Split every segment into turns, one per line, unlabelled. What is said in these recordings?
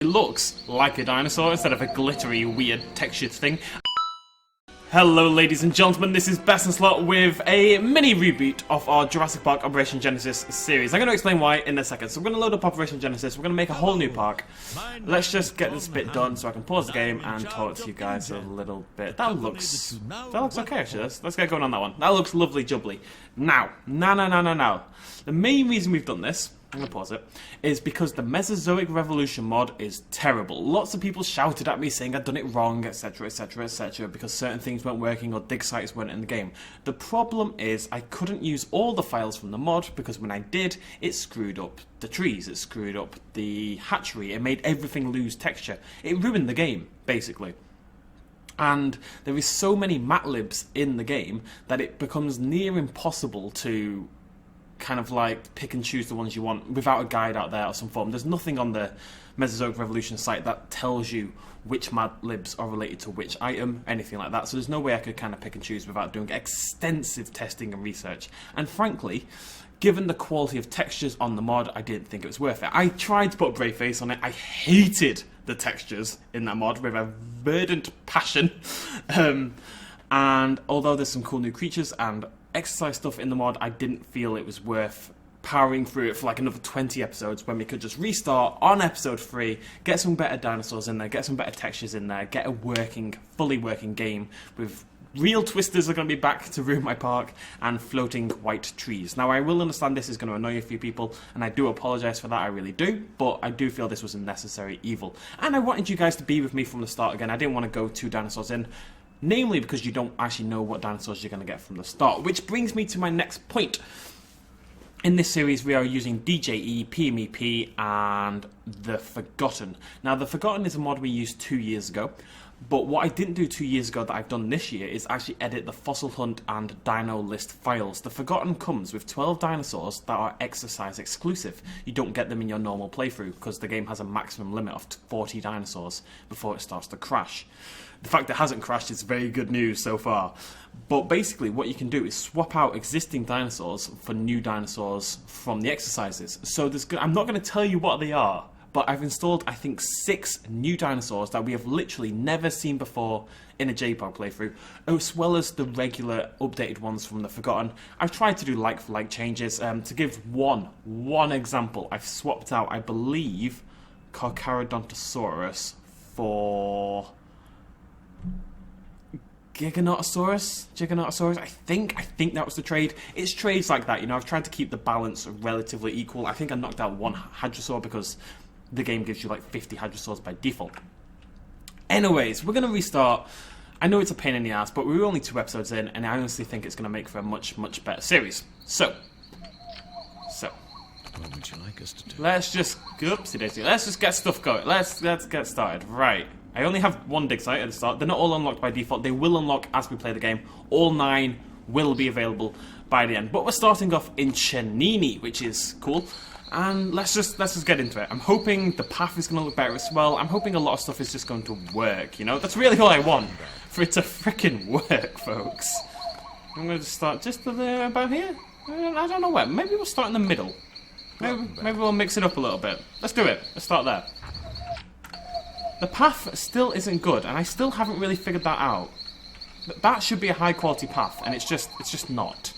It looks like a dinosaur instead of a glittery, weird, textured thing. Hello ladies and gentlemen, this is BestInSlot with a mini reboot of our Jurassic Park Operation Genesis series. I'm going to explain why in a second. So we're going to load up Operation Genesis, we're going to make a whole new park. Let's just get this bit done so I can pause the game and talk to you guys a little bit. That looks okay actually, let's get going on that one. That looks lovely jubbly. Now. The main reason we've done this, I'm going to pause it, is because the Mesozoic Revolution mod is terrible. Lots of people shouted at me saying I'd done it wrong, etc, etc, etc, because certain things weren't working or dig sites weren't in the game. The problem is I couldn't use all the files from the mod because when I did, it screwed up the trees, it screwed up the hatchery, it made everything lose texture. It ruined the game, basically. And there is so many matlibs in the game that it becomes near impossible to kind of like pick and choose the ones you want without a guide out there or some form. There's nothing on the Mesozoic Revolution site that tells you which matlibs are related to which item, anything like that. So there's no way I could kind of pick and choose without doing extensive testing and research. And frankly, given the quality of textures on the mod, I didn't think it was worth it. I tried to put a brave face on it. I hated the textures in that mod with a verdant passion. And although there's some cool new creatures and exercise stuff in the mod, I didn't feel it was worth powering through it for like another 20 episodes when we could just restart on episode 3, get some better dinosaurs in there, get some better textures in there, get a fully working game with real twisters are going to be back to ruin my park, and floating white trees. Now I will understand this is going to annoy a few people, and I do apologise for that, I really do, but I do feel this was a necessary evil. And I wanted you guys to be with me from the start again. I didn't want to go 2 dinosaurs in. Namely because you don't actually know what dinosaurs you're going to get from the start. Which brings me to my next point. In this series we are using DJE, PMEP and The Forgotten. Now The Forgotten is a mod we used 2 years ago. But what I didn't do 2 years ago that I've done this year is actually edit the fossil hunt and dino list files. The Forgotten comes with 12 dinosaurs that are exercise exclusive. You don't get them in your normal playthrough because the game has a maximum limit of 40 dinosaurs before it starts to crash. The fact it hasn't crashed is very good news so far. But basically what you can do is swap out existing dinosaurs for new dinosaurs from the exercises. So I'm not going to tell you what they are, but I've installed, I think, 6 new dinosaurs that we have literally never seen before in a JPOG playthrough, as well as the regular updated ones from The Forgotten. I've tried to do like-for-like changes. To give one example, I've swapped out, I believe, Carcharodontosaurus for Giganotosaurus, I think that was the trade. It's trades like that, you know. I've tried to keep the balance relatively equal. I think I knocked out 1 Hadrosaur because the game gives you like 50 Hadrosaurs by default. Anyways, we're going to restart. I know it's a pain in the ass, but we're only 2 episodes in, and I honestly think it's going to make for a much better series. So
what would you like us to do?
Let's just let's just get stuff going. Let's get started. Right. I only have 1 dig site at the start. They're not all unlocked by default. They will unlock as we play the game. All 9 will be available by the end. But we're starting off in Chenini, which is cool. And let's just get into it. I'm hoping the path is going to look better as well. I'm hoping a lot of stuff is just going to work, you know? That's really all I want. For it to frickin' work, folks. I'm going to start just about here. I don't know where. Maybe we'll start in the middle. Maybe we'll mix it up a little bit. Let's do it. Let's start there. The path still isn't good, and I still haven't really figured that out. That should be a high quality path, and it's just not.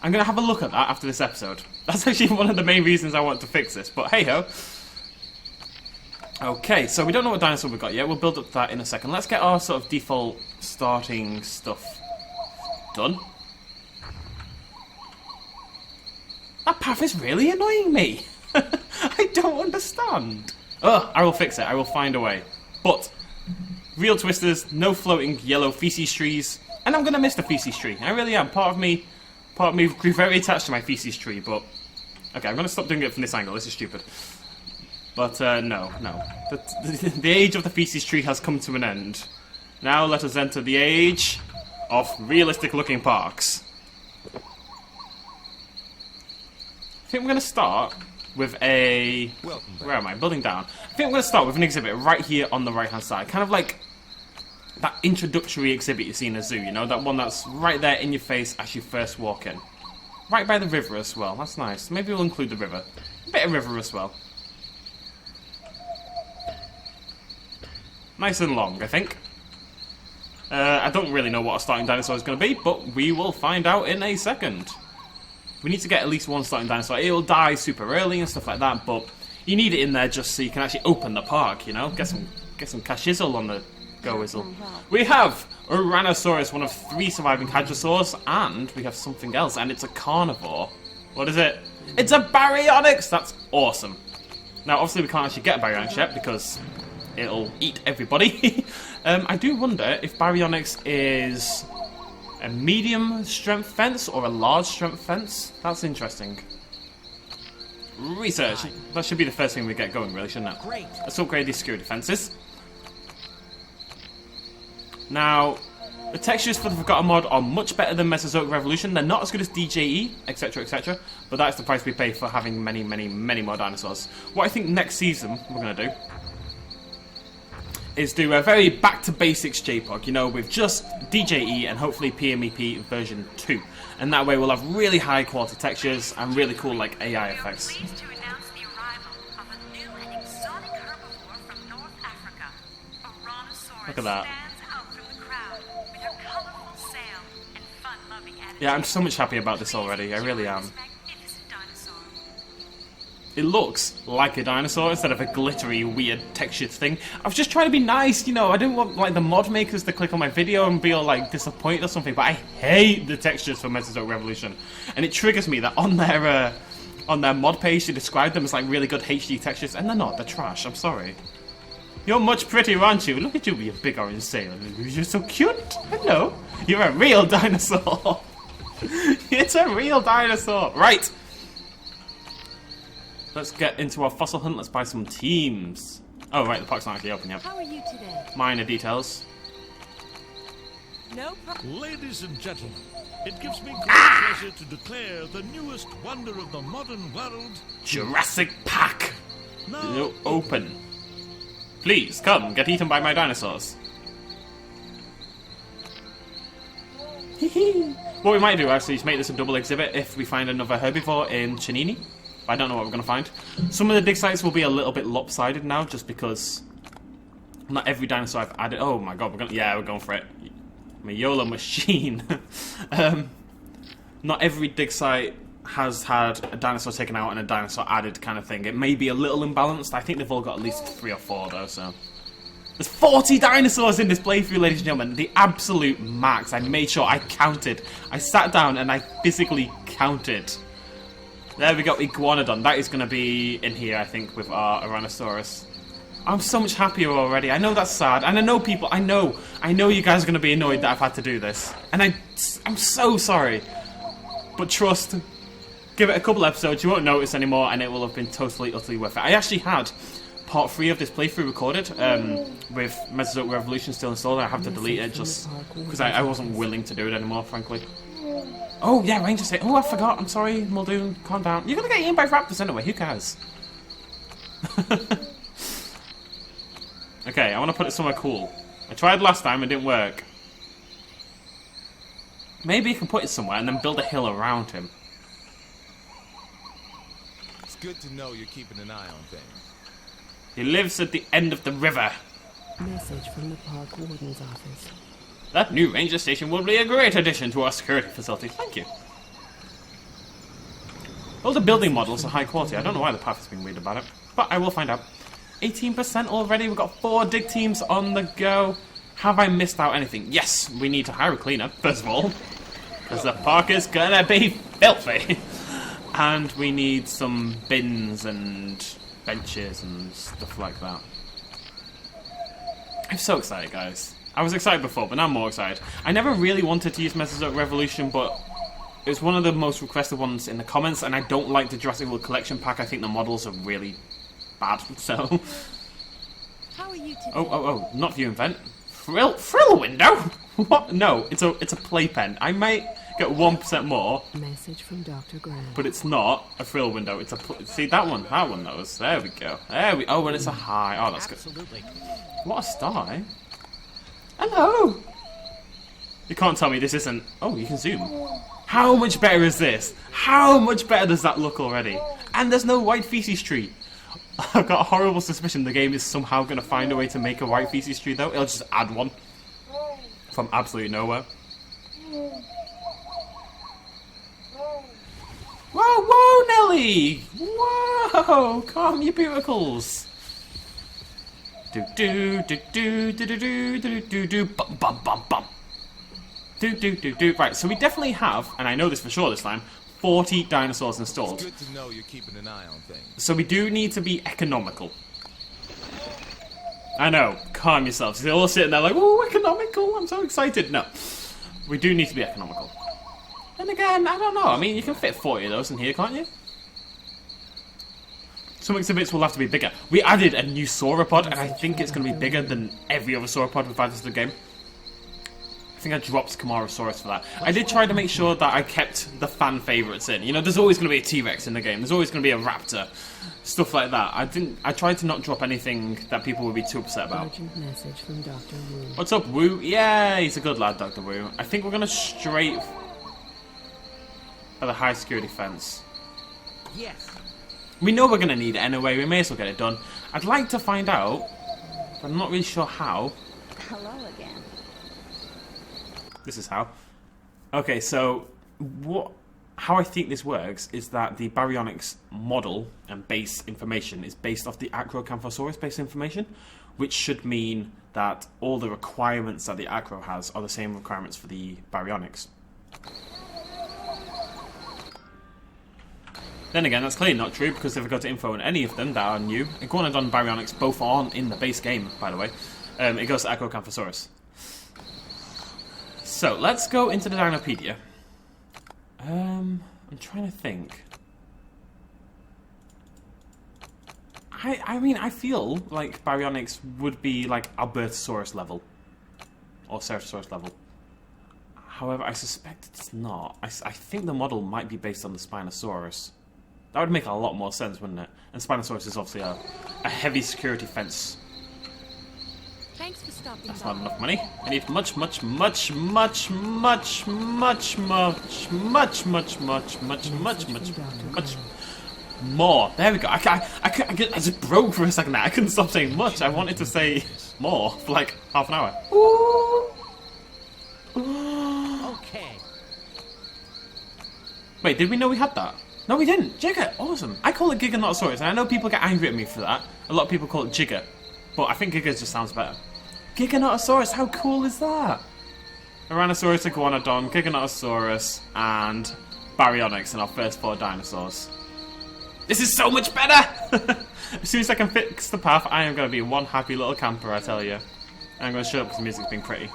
I'm going to have a look at that after this episode. That's actually one of the main reasons I want to fix this, but hey-ho. Okay, so we don't know what dinosaur we've got yet. We'll build up to that in a second. Let's get our sort of default starting stuff done. That path is really annoying me. I don't understand. Ugh, I will fix it. I will find a way. But real twisters, no floating yellow feces trees, and I'm going to miss the feces tree. I really am. Part of me grew very attached to my feces tree, but okay, I'm going to stop doing it from this angle. This is stupid. But no. The age of the feces tree has come to an end. Now let us enter the age of realistic-looking parks. I think we're going to start with a... Where am I? Building down. I think we're going to start with an exhibit right here on the right-hand side. Kind of like that introductory exhibit you see in a zoo, you know? That one that's right there in your face as you first walk in. Right by the river as well. That's nice. Maybe we'll include the river. A bit of river as well. Nice and long, I think. I don't really know what a starting dinosaur is going to be, but we will find out in a second. We need to get at least one starting dinosaur. It'll die super early and stuff like that, but you need it in there just so you can actually open the park, you know? Get some cashizzle on the go-izzle. We have Tyrannosaurus, one of 3 surviving hadrosaurs, and we have something else, and it's a carnivore. What is it? It's a Baryonyx! That's awesome. Now, obviously we can't actually get a Baryonyx yet, because it'll eat everybody. I do wonder if Baryonyx is a medium strength fence or a large strength fence. That's interesting. Research. That should be the first thing we get going, really, shouldn't it?
Great.
Let's upgrade these security fences. Now, the textures for the Forgotten mod are much better than Mesozoic Revolution. They're not as good as DJE, etc, etc, but that's the price we pay for having many, many, many more dinosaurs. What I think next season we're going to do is do a very back-to-basics JPOG, you know, with just DJE and hopefully PMEP version 2. And that way we'll have really high-quality textures and really cool, like, AI effects.
Pleased to announce the arrival of a new and exotic herbivore from North Africa. Tyrannosaurus
Look at that.
stands out from the crowd with her colorful sail and fun-loving attitude.
Yeah, I'm so much happy about this already, I really am.
Magnificent dinosaur.
It looks like a dinosaur instead of a glittery, weird, textured thing. I was just trying to be nice, you know, I didn't want, like, the mod makers to click on my video and be all, like, disappointed or something, but I hate the textures for Mesozoic Revolution. And it triggers me that on their mod page they describe them as, like, really good HD textures, and they're not, they're trash, I'm sorry. You're much prettier, aren't you? Look at you with your big orange sail. You're so cute. Hello. You're a real dinosaur. It's a real dinosaur. Right. Let's get into our fossil hunt. Let's buy some teams. Oh, right, the park's not actually open yet.
How are you today?
Minor details.
No problem.
Ladies and gentlemen, it gives me great pleasure to declare the newest wonder of the modern world,
Jurassic Park.
now
Open. Please, come, get eaten by my dinosaurs. What we might do, actually, is make this a double exhibit if we find another herbivore in Chinini. I don't know what we're going to find. Some of the dig sites will be a little bit lopsided now, just because not every dinosaur I've added... Oh my god, we're going for it. I'm a YOLO machine. Not every dig site has had a dinosaur taken out and a dinosaur added kind of thing. It may be a little imbalanced. I think they've all got at least 3 or 4 though, so... There's 40 dinosaurs in this playthrough, ladies and gentlemen. The absolute max. I made sure I counted. I sat down and I physically counted. There we go, Iguanodon. That is going to be in here, I think, with our Tyrannosaurus. I'm so much happier already. I know that's sad, and I know people, I know you guys are going to be annoyed that I've had to do this. And I'm so sorry. But trust, give it a couple episodes, you won't notice anymore, and it will have been totally, utterly worth it. I actually had part 3 of this playthrough recorded, with Mesozoic Revolution still installed. I have to delete it just because I wasn't willing to do it anymore, frankly. Oh, yeah, Ranger say. Oh, I forgot. I'm sorry, Muldoon. Calm down. You're going to get eaten by raptors anyway. Who cares? Okay, I want to put it somewhere cool. I tried last time. It didn't work. Maybe you can put it somewhere and then build a hill around him.
It's good to know you're keeping an eye on things.
He lives at the end of the river.
Message from the park warden's office.
That new ranger station will be a great addition to our security facility. Thank you. All the building models are high quality. I don't know why the path has been weird about it, but I will find out. 18% already. We've got 4 dig teams on the go. Have I missed out anything? Yes, we need to hire a cleaner, first of all, because the park is gonna be filthy. And we need some bins and benches and stuff like that. I'm so excited, guys. I was excited before, but now I'm more excited. I never really wanted to use Mesozoic Revolution, but it was one of the most requested ones in the comments, and I don't like the Jurassic World Collection Pack. I think the models are really bad, so...
How are you today?
Oh, not view event. Frill window? What? No, it's a playpen. I might get 1% more,
Message from Dr. Grant.
but it's not a frill window. It's a... See, that one knows. There we go. Oh, and it's a high. Oh, that's good.
absolutely.
What a star, eh? Hello! You can't tell me this isn't... Oh, you can zoom. How much better is this? How much better does that look already? And there's no white feces tree. I've got a horrible suspicion the game is somehow going to find a way to make a white feces tree, though. It'll just add one from absolutely nowhere. Whoa, whoa, Nelly! Whoa! Calm your buticles. Do do do do do do do do do do bum bum bum bum. Do do do do. Right, so we definitely have, and I know this for sure this time, 40 dinosaurs installed.
It's good to know you're keeping an eye on things.
So we do need to be economical. I know, calm yourselves. They're all sitting there like, oh, economical, I'm so excited. No, we do need to be economical. And again, I don't know, I mean, you can fit 40 of those in here, can't you? Some exhibits will have to be bigger. We added a new sauropod, and I think it's going to be bigger than every other sauropod we've added to the game. I think I dropped Camarasaurus for that. I did try to make sure that I kept the fan favourites in. You know, there's always going to be a T-Rex in the game. There's always going to be a raptor. Stuff like that. I tried to not drop anything that people would be too upset about.
Urgent message from Dr. Wu.
What's up, Wu? Yeah, he's a good lad, Dr. Wu. I think we're going to straight for the high security fence.
Yes.
We know we're going to need it anyway. We may as well get it done. I'd like to find out, but I'm not really sure how.
Hello again.
This is how. Okay, so how I think this works is that the baryonyx model and base information is based off the Acrocanthosaurus base information, which should mean that all the requirements that the Acro has are the same requirements for the baryonyx. Then again, that's clearly not true, because if I go to info on any of them that are new, Iguanodon and baryonyx both aren't in the base game, by the way. It goes to Acrocanthosaurus. So, let's go into the Dinopedia. I'm trying to think. I mean, I feel like baryonyx would be like Albertosaurus level. Or Ceratosaurus level. However, I suspect it's not. I think the model might be based on the Spinosaurus. That would make a lot more sense, wouldn't it? And Spinosaurus is obviously a heavy security fence.
Thanks for stopping
That's
by.
not enough money. I need much, much, much, much, much, much, much, much, much, much, much, much, much, much more. There we go. I just broke for a second there. I couldn't stop saying much. I wanted to say more for like half an hour.
Okay.
Wait, did we know we had that? No, we didn't. Jigger, awesome. I call it Giganotosaurus, and I know people get angry at me for that. A lot of people call it Jigger, but I think Giga just sounds better. Giganotosaurus, how cool is that? Tyrannosaurus, Iguanodon, Giganotosaurus, and Baryonyx in our first 4 dinosaurs. This is so much better! As soon as I can fix the path, I am going to be one happy little camper, I tell you. I'm going to shut up because the music's been pretty.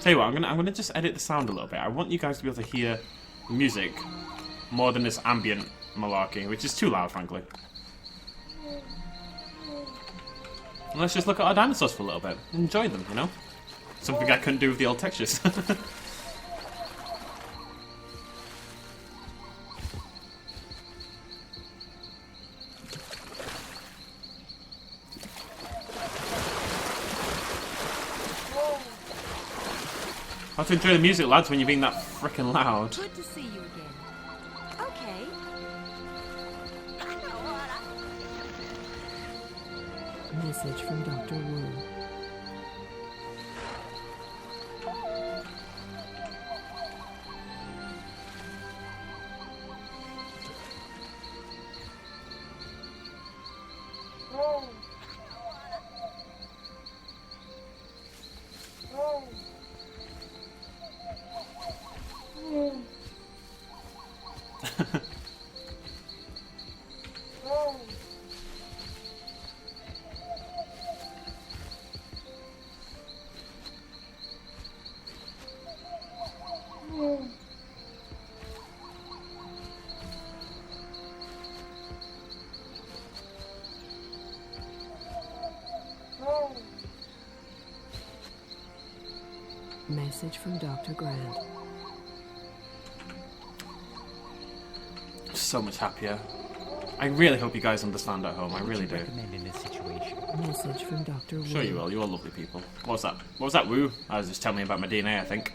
Tell you what, I'm going to just edit the sound a little bit. I want you guys to be able to hear music more than this ambient malarkey, which is too loud, frankly. And let's just look at our dinosaurs for a little bit. Enjoy them, you know? Something I couldn't do with the old textures. How to enjoy the music, lads, when you're being that frickin' loud.
Good to see you again. Okay. Message from Dr. Wu. Message from Dr. Grant.
So much happier. I really hope you guys understand at home. I really do.
Recommend in this situation.
Message from Dr. Wu.
Sure you will. You're all lovely people. What was that? What was that, Woo? I was just telling me about my DNA, I think.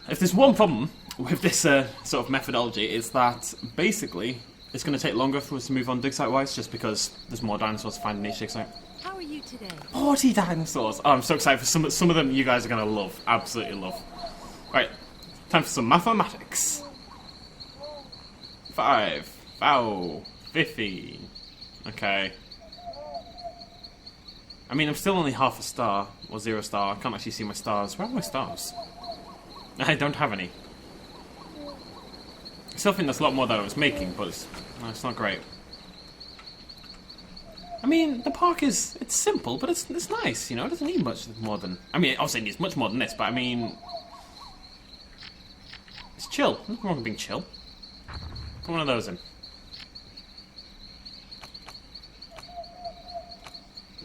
If there's one problem with this sort of methodology, it's that basically it's going to take longer for us to move on dig site wise, just because there's more dinosaurs to find in each dig site.
How are you today?
40 dinosaurs! Oh, I'm so excited for some of them. You guys are going to love, absolutely love. Right, time for some mathematics. 5, 15. Okay. I mean, I'm still only half a star, or 0 star. I can't actually see my stars. Where are my stars? I don't have any. I still think there's a lot more that I was making, but it's not great. I mean, the park it's simple, but it's nice, you know? It doesn't need much more than... I mean, obviously it needs much more than this, but I mean... It's chill. Nothing wrong with being chill. Put one of those in.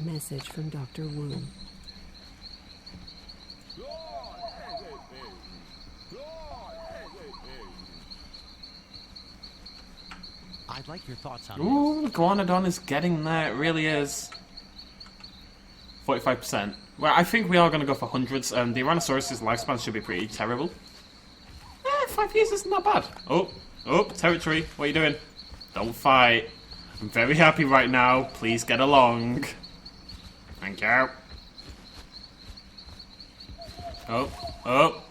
Message from Dr. Wu.
I'd like your thoughts on
Ooh, the Iguanodon is getting there. It really is. 45%. Well, I think we are going to go for hundreds. The Tyrannosaurus' lifespan should be pretty terrible. 5 years isn't that bad. Oh, territory. What are you doing? Don't fight. I'm very happy right now. Please get along. Thank you. Oh.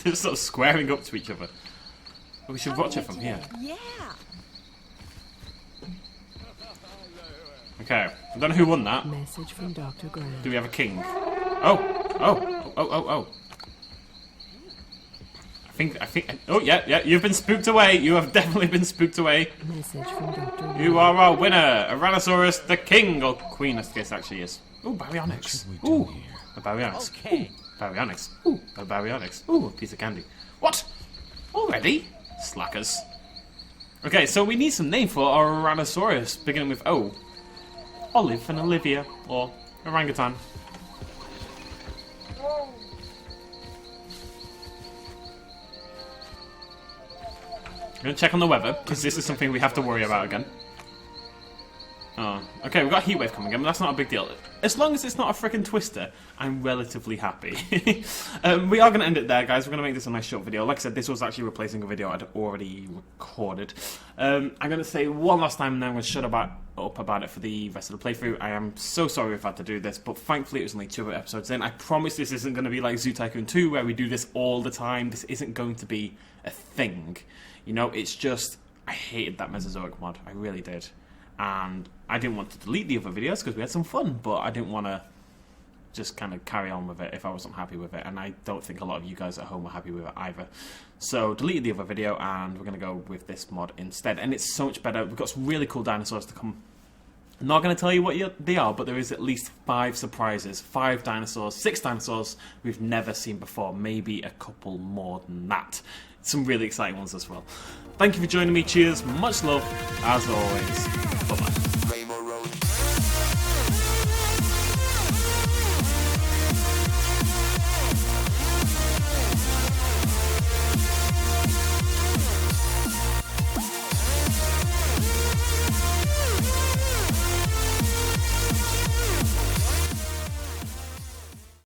They're sort of squaring up to each other. We should watch it from here.
Yeah.
Okay, I don't know who won that.
Message from Dr. Grant.
Do we have a king? Oh. I think. Oh, yeah. You've been spooked away. You have definitely been spooked away.
Message from Dr. Wu.
You are our winner, Tyrannosaurus, the king or queen, as this actually is. Ooh, baryonyx. Ooh, a baryonyx.
Okay.
Baryonyx. Ooh, a baryonyx. Ooh, a piece of candy. What? Already? Slackers. Okay, so we need some name for our Tyrannosaurus, beginning with O. Olive and Olivia, or orangutan. I'm going to check on the weather, because this is something we have to worry about again. Oh, okay, we've got a heatwave coming in, but that's not a big deal. As long as it's not a freaking twister, I'm relatively happy. We are going to end it there, guys. We're going to make this a nice short video. Like I said, this was actually replacing a video I'd already recorded. I'm going to say one last time, and then I'm going to shut up about it for the rest of the playthrough. I am so sorry we've had to do this, but thankfully it was only 2 episodes in. I promise this isn't going to be like Zoo Tycoon 2, where we do this all the time. This isn't going to be a thing. You know, it's just, I hated that Mesozoic mod. I really did. And I didn't want to delete the other videos because we had some fun, but I didn't want to just kind of carry on with it if I wasn't happy with it, and I don't think a lot of you guys at home are happy with it either. So deleted the other video, and we're going to go with this mod instead, and it's so much better. We've got some really cool dinosaurs to come. I'm not going to tell you what they are, but there is at least 5 surprises, 5 dinosaurs, 6 dinosaurs we've never seen before, maybe a couple more than that. Some really exciting ones as well. Thank you for joining me. Cheers. Much love. As always. Bye-bye.